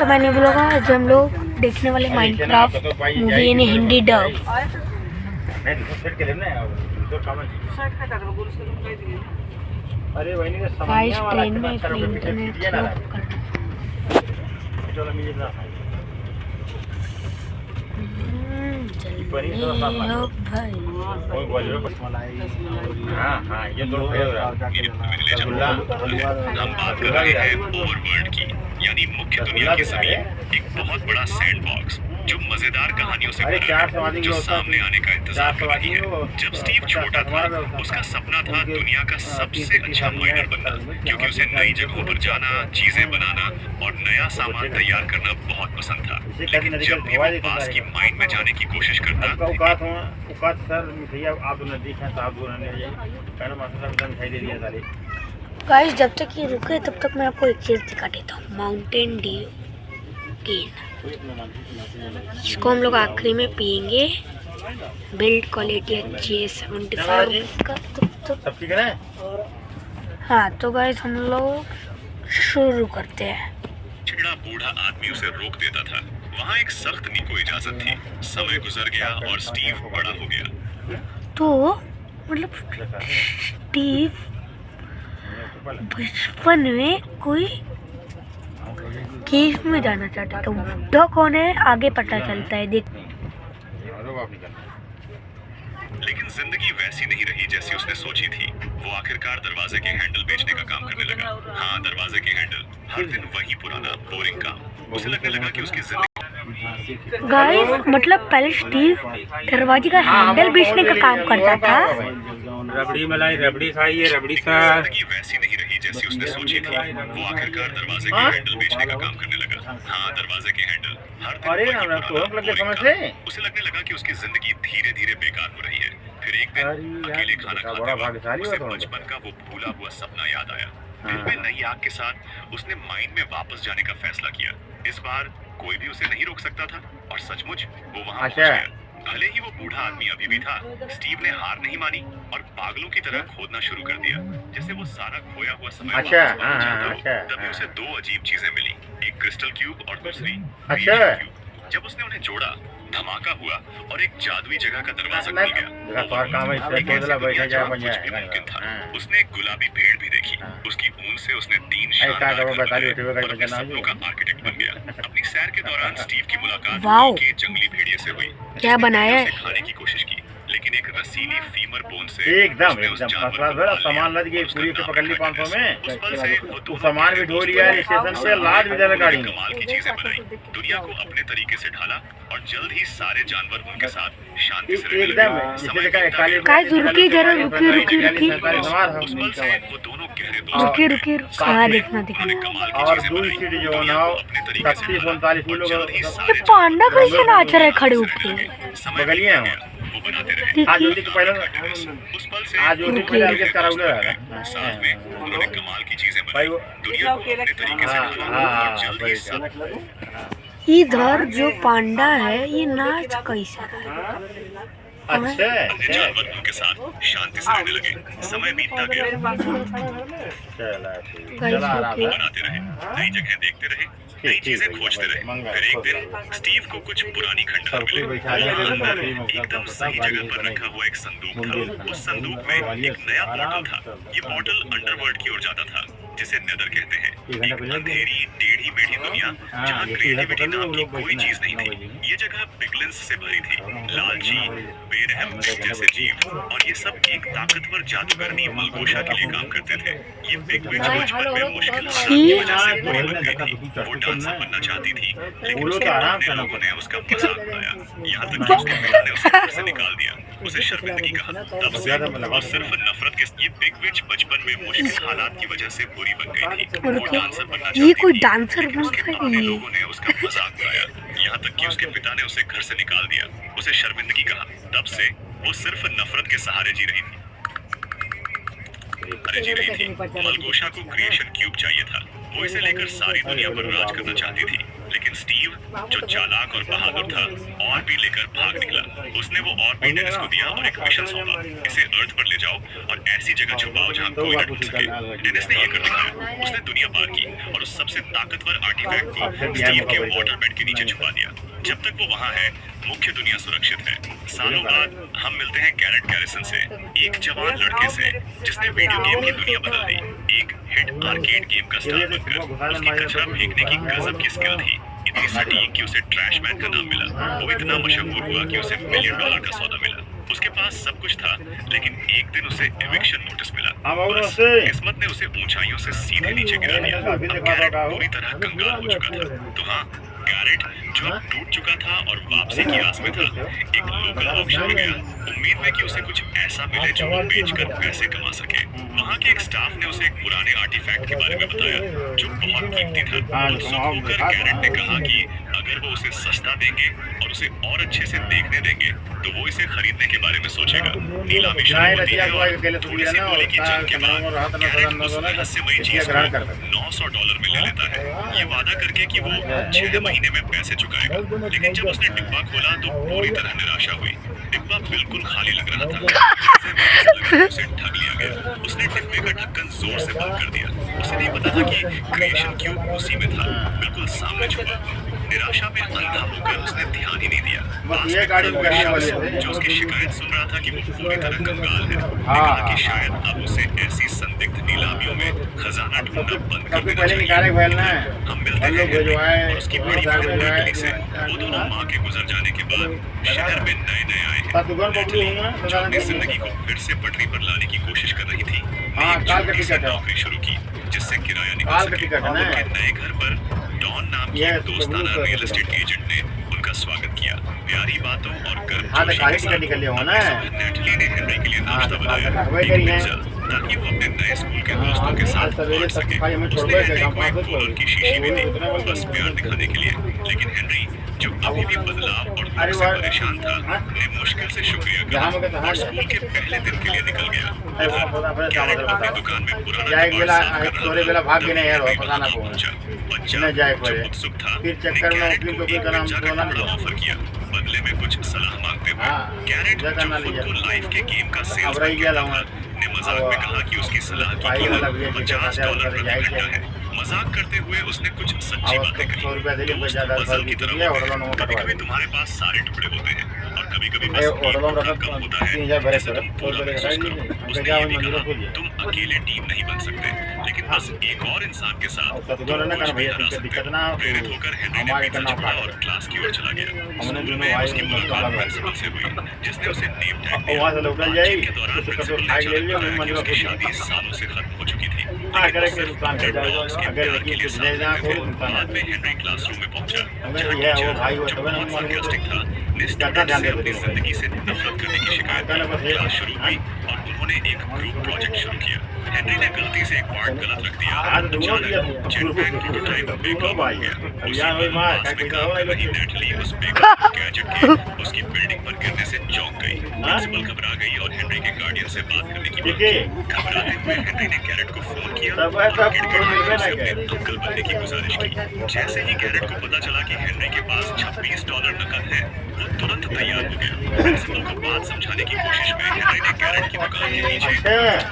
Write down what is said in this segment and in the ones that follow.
तो मैं नहीं बोलूँगा। आज हम लोग देखने वाले माइनक्राफ्ट मूवी ने हिंदी डब। गाइस ट्रेन में इसमें इंटरनेट स्लो करना। हम बात कर रहे हैं ओवरवर्ल्ड की, यानी मुख्य दुनिया की जमीन। एक बहुत बड़ा सैंडबॉक्स जो मजेदार कहानियों से भरा है, जो सामने आने का इंतजार कर रही है। जब स्टीव छोटा था, उसका सपना था दुनिया का सबसे अच्छा माइनर बनना, क्योंकि उसे नई जगहों पर जाना, चीजें बनाना और नया सामान तैयार करना बहुत पसंद था। लेकिन जब भी वो पास की माइन में जाने की कोशिश करता, गाइस जब तक ये रुके तब तक मैं आपको एक चीज दिखा देता हूँ। माउंटेन ड्यू गेन, इसको हम लोग आखिरी में पियेंगे। बिल्ड क्वालिटी अच्छी है 75 का। सब ठीक है। हाँ तो गाइस हम लोग शुरू करते हैं। चिड़ा बूढ़ा आदमी उसे रोक देता था। वहाँ एक सख्त नीको इजाजत थी। समय गुजर गया और स्टीव बड़ा हो गया। तो मतलब स्टीव बचपन में कोई केव में जाना चाहता था। बुढ़ा कौन है आगे पता चलता है। देख लेकिन जिंदगी वैसी नहीं रही जैसी उसने सोची थी। वो आखिरकार दरवाजे के हैंडल बेचने का काम करने लगा। हाँ, दरवाजे के हैंडल। हर दिन वही पुराना बोरिंग काम। उसे लगने लगा कि उसकी जिंदगी गाइस मतलब पहले स्टीव दरवाजे का हैंडल बेचने का काम करता था। रबड़ी मलाई, रबड़ी खाइए, रबड़ी खा। जिंदगी वैसी नहीं रही जैसी उसने सोची थी। वो आखिरकार दरवाजे के हैंडल बेचने का काम करने लगा। हाँ, दरवाजे के हैंडल। हर दिन वही पुराना बोरिंग काम। उसे लगने लगा कि उसकी जिंदगी धीरे धीरे बेकार हो रही है। फिर एक दिन अकेले खाना खाते वक्त उसे बचपन का वो भूला हुआ सपना याद आया। दिल में नई आग के साथ उसने माइन में वापस जाने का फैसला किया। इस बार कोई भी उसे नहीं रोक सकता था और सचमुच वो वहाँ पहुंच गया। भले ही वो बूढ़ा आदमी अभी भी था, स्टीव ने हार नहीं मानी और पागलों की तरह खोदना शुरू कर दिया, जैसे वो सारा खोया हुआ समय वापस पाना चाहता हो। तभी उसे दो अजीब चीजें मिली, एक क्रिस्टल क्यूब और दूसरी क्यूब। जब उसने उन्हें जोड़ा, धमाका हुआ और एक जादुई जगह का दरवाजा खुल गया। मुमकिन था। उसने एक गुलाबी पेड़ भी देखी। उसकी ऊन से उसने 3 शानदार घर बनाए और अपने सपनों का आर्किटेक्ट बन गया। अपनी सैर के दौरान स्टीव की मुलाकात के जंगली भेड़िए से हुई। क्या बनाया है? खाने की कोशिश की, लेकिन एक रसीली फीमर बोन से एकदम सामान लद गई पूरी के पकड़ ली 500 में। उस पल से वो सामान भी ढो लिया स्टेशन पे, लाद भी देना गाड़ी में। कमाल की चीजें बनाई, दुनिया को अपने तरीके से ढाला और जल्द ही सारे जानवर उनके साथ शांति से रहने लगे। गाइस रुकिए जरा, रुकिए। उस पल से वो दोनों गहरे दोस्त रुकिए। हाँ देखना कमाल की और चीजें दूसरी बनाई, जो दुनिया ना को अपने तरीके से 37-39 और जल्द ही ये सारे पांडा कैसे नाच रहा है खड़े होके। समय बगलिए बीतता हैं। गया, वो बनाते रहे। आज ज्योति को पहले उस पल से आज ज्योति को डाल के कराऊ लगा साथ में उन्होंने कमाल की चीजें भाई बनाई, वो दुनिया को अपने तरीके से ढाला और जल्द ही सब इधर जो पांडा है ये नाच कैसा रहा है? अच्छा अन्य जानवर उनके साथ शांति से रहने लगे। समय बीतता गया, बनाते रहे, नई जगह देखते रहे, नई चीजें खोजते रहे। फिर एक दिन स्टीव को कुछ पुरानी खंडहर मिली। अंदर एकदम सही जगह पर रखा हुआ एक संदूक था। उस संदूक में एक नया पोर्टल था। ये पोर्टल अंडरवर्ल्ड की ओर जाता था, जिसे नेदर कहते हैं। एक अंधेरी टेढ़ी मेढ़ी दुनिया जहाँ क्रिएटिविटी नाम की कोई चीज नहीं थी। ये जगह पिगलिन्स से भरी थी, लालची बेरहम जैसे जीव, और ये सब एक ताकतवर जादूगरनी मलगोशा के लिए काम करते थे। ये बिग विच बचपन में मुश्किल हालात की वजह से बुरी बन गई थी। वो डांसर बनना चाहती थी, लेकिन उसके अपने लोगों ने उसका मजाक उड़ाया, यहाँ तक कि उसके पिता ने उसे घर से निकाल दिया, उसे शर्मिंदगी कहा। तब से वो सिर्फ नफरत के ये बिग विच बचपन में मुश्किल हालात की वजह से बुरी बन गई थी। वो डांसर बनना ये कोई चाहती थी, डांसर लेकिन उसके बनता पुराने है? लोगों ने उसका मजाक उड़ाया, यहाँ तक कि उसके पिता ने उसे घर से निकाल दिया, उसे शर्मिंदगी कहा। तब से वो सिर्फ नफरत के सहारे जी रही थी। मलगोशा को क्रिएशन क्यूब चाहिए था। वो इसे लेकर सारी दुनिया पर राज करना चाहती थी, लेकिन स्टीव जो चालाक और बहादुर था और भी लेकर भाग निकला। उसने वो और भी डेनिस को दिया और एक मिशन सौंपा, इसे अर्थ पर ले जाओ और ऐसी जगह छुपाओ जहां कोई न ढूंढ सके। डेनिस ने ये कर दिखाया, उसने दुनिया पार की और उस सबसे ताकतवर आर्टिफैक्ट को स्टीव के वाटर बेड के नीचे छुपा दिया। जब तक वो वहाँ है, मुख्य दुनिया सुरक्षित है। सालों बाद हम मिलते हैं गैरेट गैरिसन से, एक जवान लड़के से जिसने वीडियो गेम की दुनिया बदल दी। एक हिट आर्केड गेम का स्टार बनकर उसकी कचरा फेंकने की गजब की स्किल थी, इतनी सटीक कि उसे ट्रैश मैन का नाम मिला। वो इतना मशहूर हुआ कि उसे $1 मिलियन का सौदा मिला। उसके पास सब कुछ था, लेकिन एक दिन उसे एविक्शन नोटिस मिला। बस किस्मत ने उसे ऊंचाइयों से सीधे नीचे गिरा दिया। अब गैरेट पूरी तरह कंगाल हो चुका था। तो हाँ, गैरेट जो अब टूट चुका था और वापसी की आस में था, एक लोकल ऑक्शन में गया, उम्मीद में कि उसे कुछ ऐसा मिले जो वो बेचकर पैसे कमा सके। वहाँ के एक स्टाफ ने उसे एक पुराने आर्टिफैक्ट के बारे में बताया जो बहुत कीमती था। उत्सुक होकर गैरेट ने कहा कि अगर वो उसे सस्ता देंगे और उसे और अच्छे से देखने देंगे तो वो इसे खरीदने के बारे में सोचेगा। नीलामी शुरू होती है और थोड़ी सी बोली की जंग के बाद गैरेट उस रहस्यमयी चीज को $900 में ले लेता है, ये वादा करके कि वो 6 महीने में पैसे चुकाएगा। लेकिन जब उसने डिब्बा खोला तो पूरी तरह निराशा हुई। डिब्बा बिल्कुल खाली लग रहा था। उसे ठग लिया गया। उसने डिब्बे का ढक्कन जोर से बंद कर दिया। उसे नहीं पता था कि क्रिएशन क्यूब उसी में था, बिल्कुल सामने छुपा। निराशा में अंधा होकर उसने ध्यान ही नहीं दिया। जो उसकी शिकायत सुन रहा था कि वो पूरी तरह कंगाल है, ने कहा कि शायद अब उसे ऐसी संदिग्ध नीलामियों में खजाना ढूंढना बंद कर देना चाहिए। हम मिलते हैं और उसकी बड़ी बहन नेटली से। वो दोनों माँ के गुजर जाने के बाद शहर में नए आए हैं। नेटली जो अपनी जिंदगी को फिर से पटरी पर लाने की कोशिश कर रही थी, एक छोटी सी नौकरी शुरू की जिससे किराया निकल सके। उनके नए घर पर डॉन नाम के दोस्ताना रियल एस्टेट एजेंट ने उनका स्वागत किया। प्यारी बातों और गर्मजोशी के साथ नेटली ने हेनरी के लिए नाश्ता बनाया, एक पिज्जा, ताकि वो अपने नए स्कूल के दोस्तों के साथ बांट सके। उसने हेनरी को एक कूलर की शीशी भी दी, बस प्यार दिखाने के लिए। लेकिन हेनरी जो अभी भी बदलाव और दुख से परेशान था, ने मुश्किल से शुक्रिया कहा और स्कूल के पहले दिन के लिए निकल गया। गैरेट अपनी दुकान में पुराना कबाड़ साफ कर रहा था जब हेनरी वहां पहुंचा। बच्चा जो उत्सुक था ने गैरेट को एक पिज्जा का टुकड़ा ऑफर किया, बदले में कुछ सलाह मांगते हुए। गैरेट जो खुद को लाइफ के गेम का सेल्समैन कहता था, ने मजाक में कहा कि उसकी सलाह की कीमत $50 प्रति घंटा है। मजाक करते हुए उसने कुछ सच्ची बातें कही। दोस्त पजल की तरह होते हैं, कभी-कभी तुम्हारे पास सारे टुकड़े होते हैं और कभी-कभी बस एक टुकड़ा कम होता है जिसे तुम पूरा महसूस करो। उसने ये भी कहा, तुम अकेले टीम नहीं बन सकते, लेकिन बस एक और इंसान के साथ तुम कुछ भी हरा सकते हो। प्रेरित होकर हेनरी ने पिज्जा छोड़ा और क्लास की ओर चला गया। स्कूल में उसकी मुलाकात प्रिंसिपल से हुई, जिसने उसे नेम टैग दिया। बातचीत के दौरान प्रिंसिपल ने अचानक बताया कि उसकी शादी सालों से खत्म हो चुकी थी, लेकिन वो सिर्फ रेड डॉग्स के प्यार के लिए साथ रहते थे। बाद में हेनरी क्लासरूम में पहुंचा, जहाँ टीचर जो बहुत सार्कास्टिक था ने स्टूडेंट से अपनी जिंदगी से नफरत करने की शिकायत की। क्लास शुरू हुई और उन्होंने एक ग्रुप प्रोजेक्ट शुरू किया। हेनरी ने गलती से एक पार्ट गलत रख दिया। अचानक जेटपैक प्रोटोटाइप बेकार हो गया। उसी वक्त पास में काम कर रही नेटली उस बेकार गैजेट के उसकी बिल्डिंग पर गिरने से चौंक गई। प्रिंसिपल घबरा गई और हेनरी के गार्डियन से बात करने की बात की। घबराते हुए हेनरी ने गैरेट को फोन किया और गिड़गिड़ाते उसे अपने अंकल बनने की गुजारिश की। जैसे ही गैरेट को पता चला कि हेनरी के पास $26 नकद है, वो तुरंत तैयार हो गया। प्रिंसिपल को बात समझाने की कोशिश में हेनरी ने गैरेट की दुकान के नीचे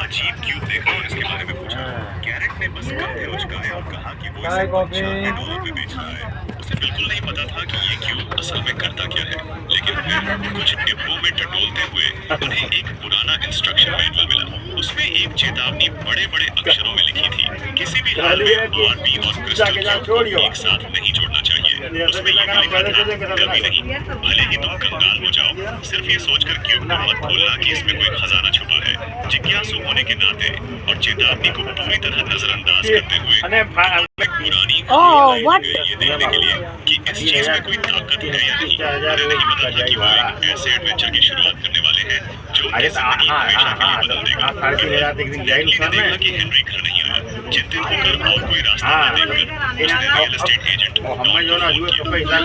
अजीब क्यूब देखा और इसके बारे में पूछा। गैरेट ने बस कंधे उचकाए और कहा कि वो इसे $95 में बेच रहा है। उसे बिल्कुल नहीं पता था कि ये क्यूब असल में करता क्या है, लेकिन फिर कुछ डिब्बों में टटोलते हुए उन्हें एक पुराना इंस्ट्रक्शन मैनुअल मिला। उसमें एक चेतावनी बड़े-बड़े अक्षरों में लिखी थी, किसी भी हाल में आरबी और क्रिस्टल क्यूब को एक साथ नहीं जोड़ना चाहिए। उसमें ये भी लिखा था, कभी नहीं, भले ही तुम कंगाल हो जाओ, सिर्फ ये सोचकर क्यूब को मत खोलना कि इसमें कोई खजाना छुपा है। जिज्ञासु होने के नाते और चेतावनी को पूरी तरह नजरअंदाज करते हुए पुरानी ये देखने के लिए कि इस चीज में कोई ताकत है या नहीं। उन्हें नहीं पता था कि वो एक ऐसे एडवेंचर की शुरुआत करने वाले हैं जो उनकी जिंदगी हमेशा के लिए बदल देगा। नेटली ने देखा कि हेनरी घर नहीं आया। चिंतित होकर और कोई रास्ता न देखकर उसने रियल एस्टेट एजेंट डॉन को फोन किया।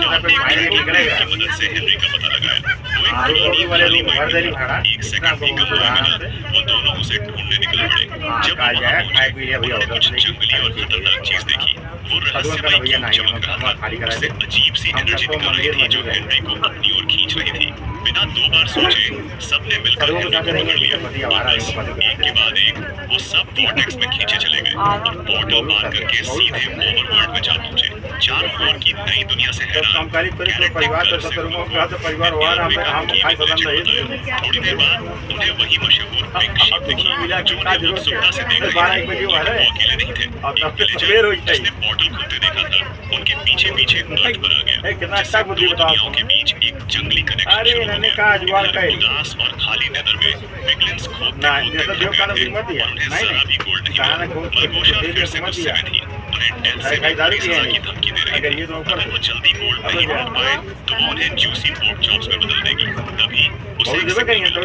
डॉन ने की मदद से हेनरी का पता लगाया। वो एक पुरानी खाली माइंड एक सेकंड भी कम हुआ मिला। वो दोनों उसे ढूंढने निकल पड़े। जब वो वहां पहुंचे, उन्होंने कुछ जंगली और खतरनाक चीज देखी। वो रहस्यमय क्यूब चमक रहा था। उससे अजीब सी एनर्जी निकल रही थी जो हेनरी को अपनी ओर खींच रही थी। बिना 2 बार सोचे सबने मिलकर हेनरी को पकड़ लिया और बस एक के बाद एक वो सब वॉर्टेक्स में खींचे चले गए और पोर्टल पार करके सीधे ओवरवर्ल्ड में जा पहुंचे। चारों ओर की नई दुनिया से हैरान थोड़ी देर बाद उन्हें वही मशहूर पिंक शीप दिखी जो उन्हें उत्सुकता से देख रही थी। वो अकेले नहीं थे। एक विलेजर जिसने पोर्टल खुलते देखा था उनके पीछे पीछे अर्थ पर आ गया, जिससे 2 दुनियाओं के बीच एक जंगली कनेक्शन शुरू हो गया। उदास और खाली नेदर में पिगलिन्स खोदते खोदते थक गए थे और उन्हें जरा भी गोल्ड नहीं मिला। मलगोशा फिर से गुस्से में थी, उन्हें डेथ से भी बड़ी सजा की धमकी दे रही थी। अगर वो जल्दी गोल्ड नहीं ढूंढ पाए तो वो उन्हें जूसी पोर्क चॉप्स में बदल देगी। तभी उसे एक सिग्नल मिला,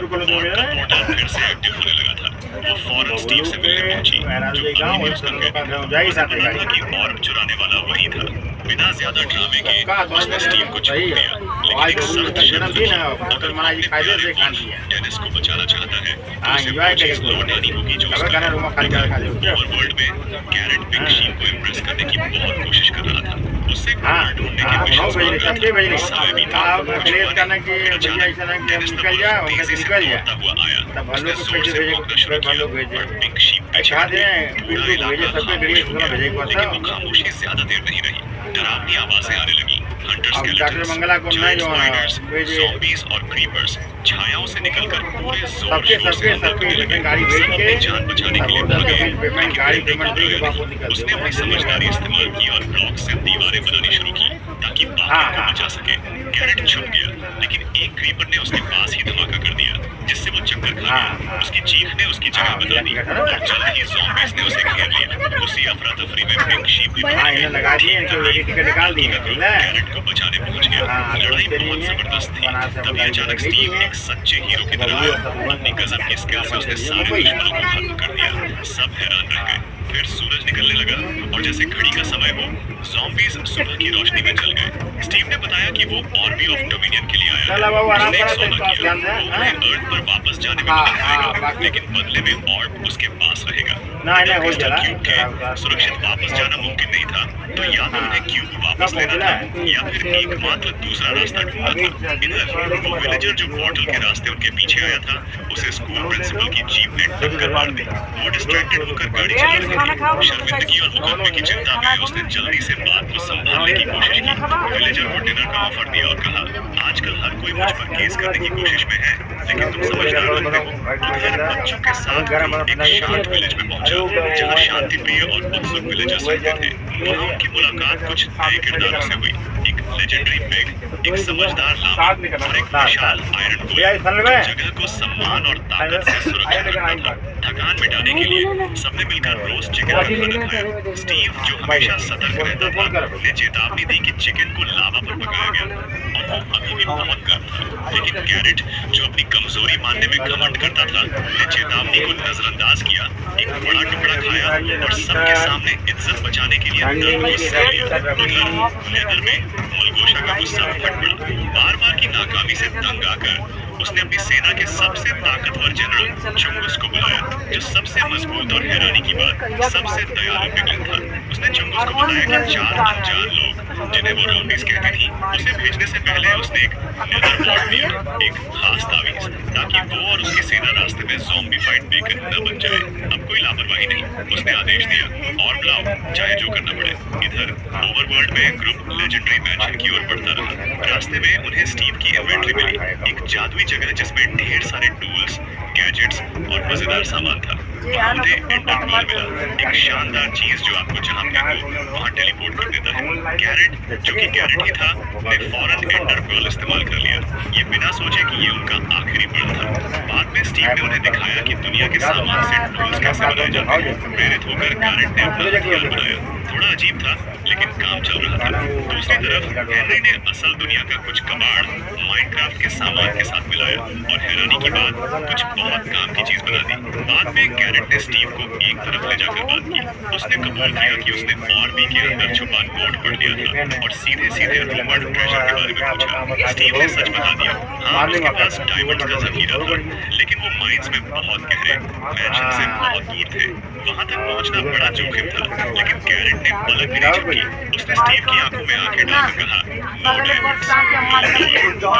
पोर्टल फिर से एक्टिव होने लगा था। वो फौरन स्टीव से मिलने पहुंची जो अभी भी उसका कैद था कि ऑर्ब चुराने वाला वही था। बिना ज्यादा ड्रामे के उसने स्टीव को छोड़ दिया, लेकिन एक सख्त शर्त थी, अगर वो अपने प्यारे बॉस डेनिस को बचाना चाहता है तो उसे वो चीज लौट आनी होगी जो उसका है। ओवरवर्ल्ड में कैरेट पिंक शीप को इम्प्रेस करने की बहुत कोशिश कर रहा था। उससे गोल्ड ढूंढने के मिशंस मांग रहा था। समय भी था, अचानक डेनिस द वुल्फ तेजी से दौड़ता हुआ आया। उसने जोर से भौंकना शुरू किया और पिंक शीप पीछे हटी। पूरा इलाका खामोश हो गया, लेकिन वो खामोशी ज्यादा देर नहीं रही। डरावनी आवाजें आने लगी। Hunter skeletons, giant spiders, zombies और क्रीपर्स छायाओं से निकलकर पूरे जोर शोर से हमला करने लगे। सब अपनी जान बचाने के लिए भागे। उसने अपनी समझदारी इस्तेमाल की और ब्लॉक से दीवारें बनानी शुरू की ताकि बाकियों को बचा सके। कैरेट छुप गया, लेकिन एक क्रीपर ने उसके पास ही धमाका कर दिया जिससे वो चक्कर खा गया। उसकी चीख ने उसकी जगह बता दी और जल्द ही ज़ॉम्बीज ने उसे घेर लिया। उसी अफरा तफरी में पिंक शीप भी कैरेट को बचाने पहुंच गया। लड़ाई बहुत जबरदस्त थी। तभी अचानक स्टीव एक सच्चे हीरो की तरह आया। अपनी गजब की स्किल से उसने सारे दुश्मनों को खत्म कर दिया। सब हैरान रह गए। फिर सूरज निकलने लगा और जैसे घड़ी का समय हो, ज़ॉम्बीज सुबह की रोशनी में चल गए। स्टीव ने बताया कि वो आर्मी ऑफ डोमिनियन के लिए आया है। उसने एक सौदा किया, वो उन्हें अर्थ पर वापस जाने में मदद करेगा, लेकिन बदले में ऑर्ब उसके पास रहेगा। क्रिस्टल क्यूब के सुरक्षित वापस जाना मुमकिन नहीं था, तो या तो उन्हें क्यूब वापस लेना था या फिर एकमात्र दूसरा रास्ता ढूंढना था। इधर वो विलेजर जो पोर्टल के रास्ते उनके पीछे आया था, उसे स्कूल प्रिंसिपल की जीप ने टक्कर मार दी। वो डिस्ट्रैक्टेड होकर गाड़ी चला रही थी। शर्मिंदगी और मुकदमे की चिंता में उसने जल्दी से बात को संभालने की कोशिश की। विलेजर को डिनर का ऑफर दिया और कहा, आजकल हर कोई मुझ पर केस करने की कोशिश में है, लेकिन तुम समझदार लगते हो। उधर बच्चों के साथ एक शांत विलेज में पहुंचा जहाँ शांति प्रिय और उत्सुक विलेजर्स रहते थे। वहाँ उनकी मुलाकात कुछ नए किरदारों से हुई। एक लेजेंडरी पिग, एक समझदार लामा और एक विशाल आयरन गोलेम जो जगह को सम्मान और ताकत से सुरक्षित रखता था। थकान मिटाने के लिए सबने मिलकर रोस्ट चिकन का खाना खाया। स्टीव जो हमेशा सतर्क रहता था ने चेतावनी दी कि चिकन को लावा पर पकाया गया और वो अभी भी बहुत गर्म था। लेकिन कैरेट जो अपनी कमजोरी मानने में घमंड करता था ने चेतावनी को नजरअंदाज किया, एक बड़ा टुकड़ा खाया और सबके सामने इज्जत बचाने के लिए दर्द को सह लिया। उधर लेदर में मलगोशा का गुस्सा फट पड़ा। बार बार की नाकामी से तंग आकर उसने अपनी सेना के सबसे ताकतवर जनरल चुंगुस को बुलाया, जो सबसे मजबूत और हैरानी की बात सबसे दयालु पिगलिन था। उसने चुंगुस को बताया कि 4 अनजान लोग जिन्हें वो राउंडीज कहती थी, उसे भेजने से पहले उसने एक लेदर बॉर्ड दिया, एक खास तावीज, ताकि वो और उसकी सेना रास्ते में ज़ॉम्बी फाइट बेकन न बन जाए। अब कोई लापरवाही नहीं, उसने आदेश दिया और बुलाओ, चाहे जो करना पड़े। इधर ओवरवर्ल्ड में ग्रुप लेजेंडरी मैंशन की ओर बढ़ता रहा। रास्ते में उन्हें स्टीव की इन्वेंट्री मिली, एक जादुई जगह जिसमें ढेर सारे टूल्स, गैजेट्स और मजेदार सामान था। वहाँ उन्हें एंडरवर्ल्ड मिला, एक शानदार चीज जो आपको जहाँ फेंको वहाँ टेलीपोर्ट कर देता है। कैरेट जो कि कैरेट ही था, ने फौरन एंडरवर्ल्ड इस्तेमाल कर लिया, ये बिना सोचे कि ये उनका आखिरी पल था। बाद में स्टीव ने उन्हें दिखाया कि दुनिया के सामान से टूल्स कैसे बनाए जाते हैं। प्रेरित होकर कैरेट ने अपना हथियार बनाया। थोड़ा अजीब था, लेकिन काम चल रहा था। दूसरी तरफ हेनरी ने असल दुनिया का कुछ कबाड़ माइनक्राफ्ट के सामान के साथ मिलाया और हैरानी की बात कुछ बहुत काम की चीज बना दी। बाद में गैरेट ने स्टीव को एक तरफ ले जाकर बात की। उसने कबूल किया कि उसने आरवी के अंदर छुपा नोट पढ़ लिया था और सीधे सीधे रूमर्ड ट्रेजर के बारे में पूछा। स्टीव ने सच बता दिया, हाँ उसके पास डायमंड्स का जखीरा था, लेकिन वो माइंस में बहुत गहरे, मैंशन से बहुत दूर थे। वहां तक पहुंचना बड़ा जोखिम था, लेकिन गैरेट ने पलक भी नहीं झपकी। उसने स्टीव की आंखों में आंखें डालकर कहा, नो डायमंड्स, नो।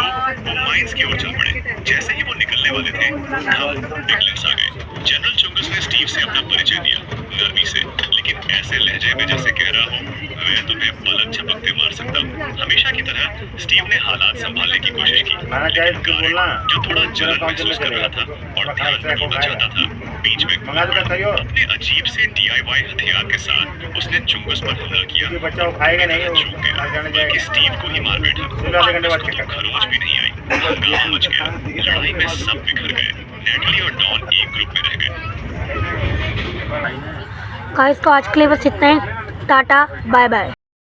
वो माइंस की ओर चल पड़े। जैसे ही वो निकलने वाले थे, डिक्लेयर्स आ गए। जनरल चुंगस ने स्टीव से अपना परिचय दिया, नरमी से, लेकिन ऐसे लहजे में जैसे कह रहा हो, मैं तुम्हें पलक झपकते मार सकता हूँ। हमेशा की तरह स्टीव ने हालात संभालने की कोशिश की, लेकिन गार्ड, जो थोड़ा जलन महसूस कर रहा था और ध्यान बटोरना चाहता था, बीच में अपने अजीब से DIY हथियार के साथ उसने चुंगस पर हमला किया। बच्चा वो खाएगा नहीं, चूक गया, बल्कि स्टीव को ही मार बैठा। उसको तो खरोच भी नहीं आई। हंगामा मच गया। लड़ाई में सब बिखर गए। नेटली और डॉन एक ग्रुप में रह गए। गाइस तो आज के लिए बस इतना ही। Tata bye bye.